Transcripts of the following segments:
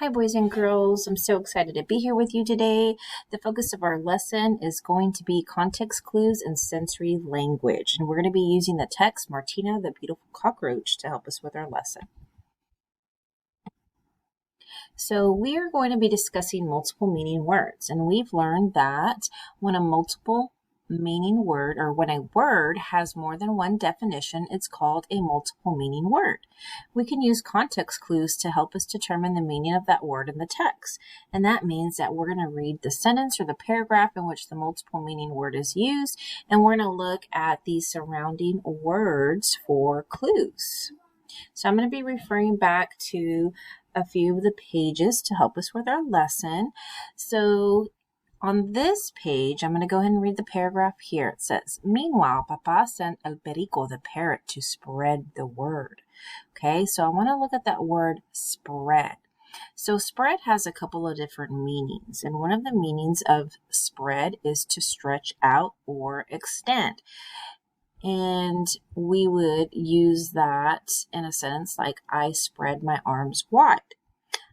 Hi, boys and girls. I'm so excited to be here with you today. The focus of our lesson is going to be context clues and sensory language. And we're going to be using the text Martina, the Beautiful Cockroach, to help us with our lesson. So we are going to be discussing multiple meaning words. And we've learned that when a multiple meaning word, or when a word has more than one definition, it's called a multiple meaning word. We can use context clues to help us determine the meaning of that word in the text. And that means that we're going to read the sentence or the paragraph in which the multiple meaning word is used, and we're going to look at the surrounding words for clues. So I'm going to be referring back to a few of the pages to help us with our lesson. So on this page, I'm going to go ahead and read the paragraph here. It says, "Meanwhile, Papa sent El Perico, the parrot, to spread the word." Okay, so I want to look at that word spread. So spread has a couple of different meanings, and one of the meanings of spread is to stretch out or extend. And we would use that in a sentence like, "I spread my arms wide."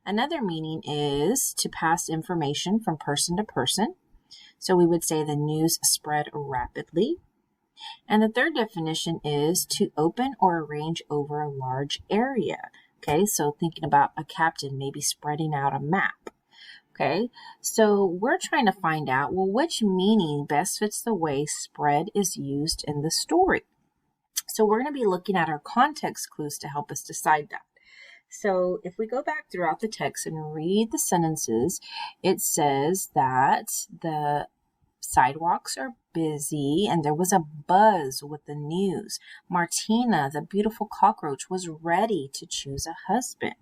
Another meaning is to pass information from person to person. So we would say the news spread rapidly. And the third definition is to open or arrange over a large area. Okay, so thinking about a captain maybe spreading out a map. Okay, so we're trying to find out, well, which meaning best fits the way spread is used in the story. So we're going to be looking at our context clues to help us decide that. So if we go back throughout the text and read the sentences, it says that the sidewalks are busy and there was a buzz with the news. Martina, the beautiful cockroach, was ready to choose a husband.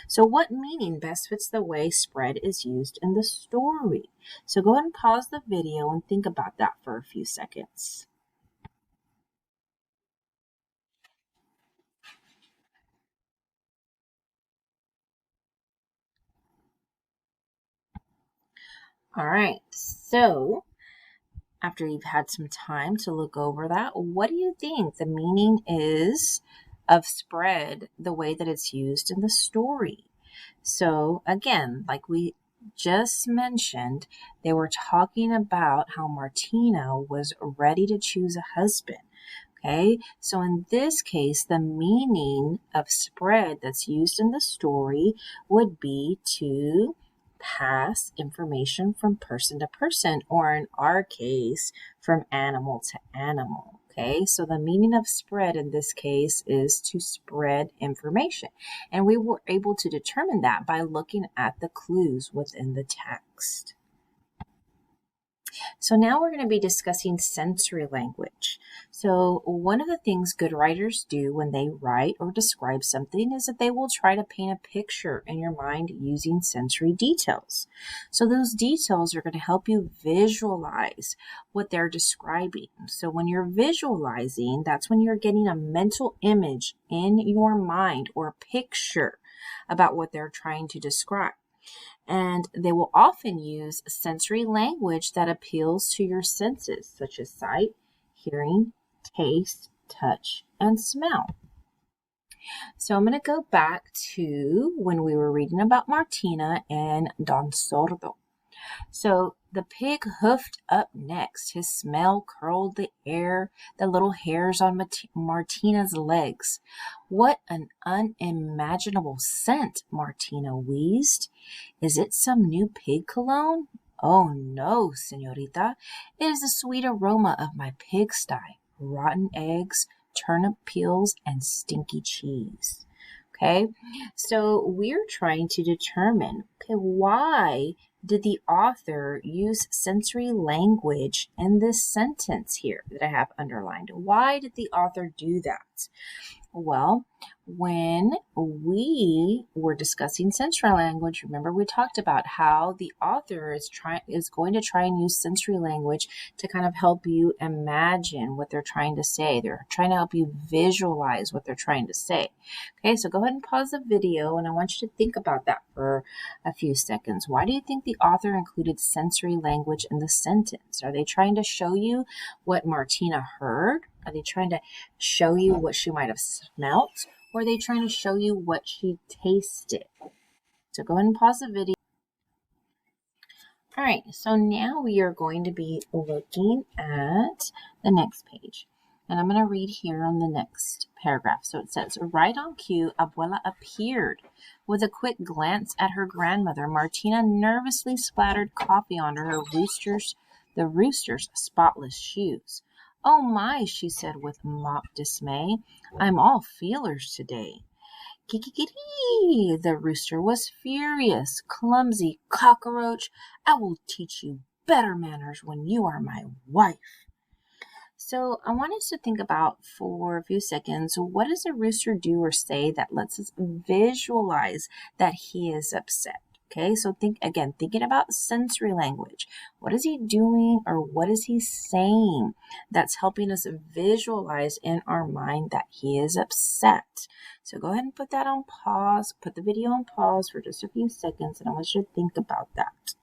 So what meaning best fits the way spread is used in the story? So go ahead and pause the video and think about that for a few seconds. All right, so after you've had some time to look over that, what do you think the meaning is of spread the way that it's used in the story? So again, like we just mentioned, they were talking about how Martina was ready to choose a husband. Okay, so in this case, the meaning of spread that's used in the story would be to pass information from person to person, or in our case, from animal to animal. Okay, so the meaning of spread in this case is to spread information. And we were able to determine that by looking at the clues within the text. So now we're going to be discussing sensory language. So one of the things good writers do when they write or describe something is that they will try to paint a picture in your mind using sensory details. So those details are going to help you visualize what they're describing. So when you're visualizing, that's when you're getting a mental image in your mind or a picture about what they're trying to describe. And they will often use sensory language that appeals to your senses, such as sight, hearing, taste, touch, and smell. So I'm going to go back to when we were reading about Martina and Don Sordo. So the pig hoofed up next. His smell curled the air, the little hairs on Martina's legs. "What an unimaginable scent," Martina wheezed. "Is it some new pig cologne?" "Oh no, señorita. It is the sweet aroma of my pigsty. Rotten eggs, turnip peels, and stinky cheese." Okay, so we're trying to determine, okay, why did the author use sensory language in this sentence here that I have underlined? Why did the author do that? Well, when we were discussing sensory language, remember we talked about how the author is going to try and use sensory language to kind of help you imagine what they're trying to say. They're trying to help you visualize what they're trying to say. Okay, so go ahead and pause the video, and I want you to think about that for a few seconds. Why do you think the author included sensory language in the sentence? Are they trying to show you what Martina heard? Are they trying to show you what she might have smelt? Or are they trying to show you what she tasted? So go ahead and pause the video. All right, so now we are going to be looking at the next page. And I'm going to read here on the next paragraph. So it says, right on cue, Abuela appeared. With a quick glance at her grandmother, Martina nervously splattered coffee onto the rooster's spotless shoes. Oh my, she said with mock dismay. I'm all feelers today. Kikikiri! The rooster was furious. Clumsy cockroach, I will teach you better manners when you are my wife. So I want us to think about for a few seconds, what does a rooster do or say that lets us visualize that he is upset? Okay, so thinking about sensory language. What is he doing or what is he saying that's helping us visualize in our mind that he is upset? So go ahead and put that on pause, put the video on pause for just a few seconds, and I want you to think about that.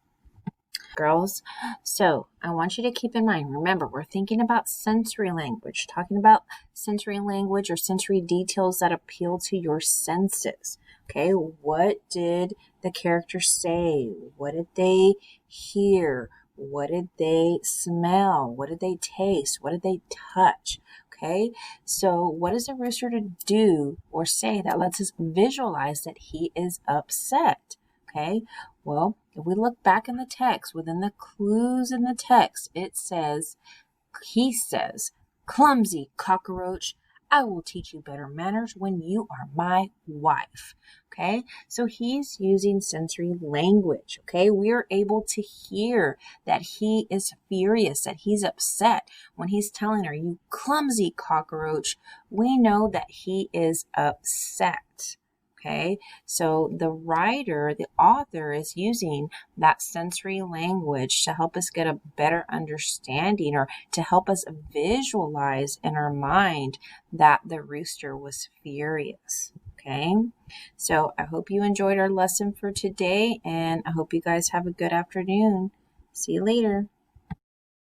Girls, so I want you to keep in mind, remember, we're thinking about sensory language, talking about sensory language or sensory details that appeal to your senses. Okay, what did the character say? What did they hear? What did they smell? What did they taste? What did they touch? Okay, so what is a rooster to do or say that lets us visualize that he is upset? Okay, well, if we look back in the text, within the clues in the text, he says, clumsy cockroach, I will teach you better manners when you are my wife. Okay, so he's using sensory language. Okay, we are able to hear that he is furious, that he's upset. When he's telling her, you clumsy cockroach, we know that he is upset. Okay, so the author is using that sensory language to help us get a better understanding or to help us visualize in our mind that the rooster was furious. Okay, so I hope you enjoyed our lesson for today, and I hope you guys have a good afternoon. See you later.